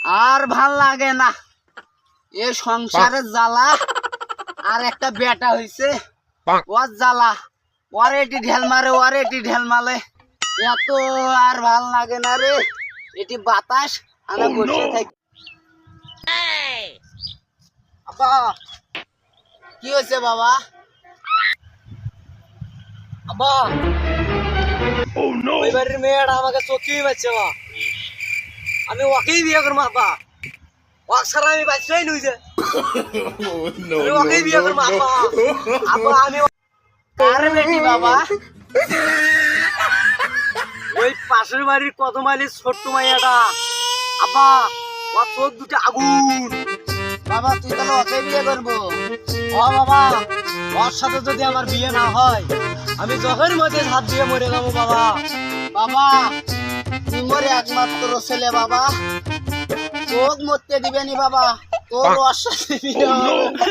আর ভাল লাগে না এ সংসারের জ্বালা। আর একটা বেটা হইছে ওর জ্বালা, ওর এটি ঢেল মারে, ওর এটি ঢেল মারে, এত আর ভাল লাগে না রে। এটি বাতাস আমি বসে থাকি। আব্বা কি হয়েছে বাবা? আব্বা ওই বাড়ির মেয়েটা আমাকে চোখেই পাচ্ছে বা, আমি ওকেই বিয়ে করবো আব্বা। ওকে ছাড়া আমি বাঁচতেই নই যে, আমি ওকেই বিয়ে করবো আব্বা। আব্বা আমি কার বেটি বাবা? ওই পাশের বাড়ির কত মাইলের ছোট্ট মাইয়াটা আব্বা, ওর চোখ দুটো আগুন। বাবা তুই তাহলে ওকে বিয়ে করবো? ও বাবা, ওর সাথে যদি আমার বিয়ে না হয় আমি জখের মধ্যে হাত দিয়ে মরে যাবো বাবা। বাবা তুই মোর একমাত্র ছেলে বাবা, চোখ মরতে দিবেনি বাবা, তোর ওর সাথে বিয়ে হবে।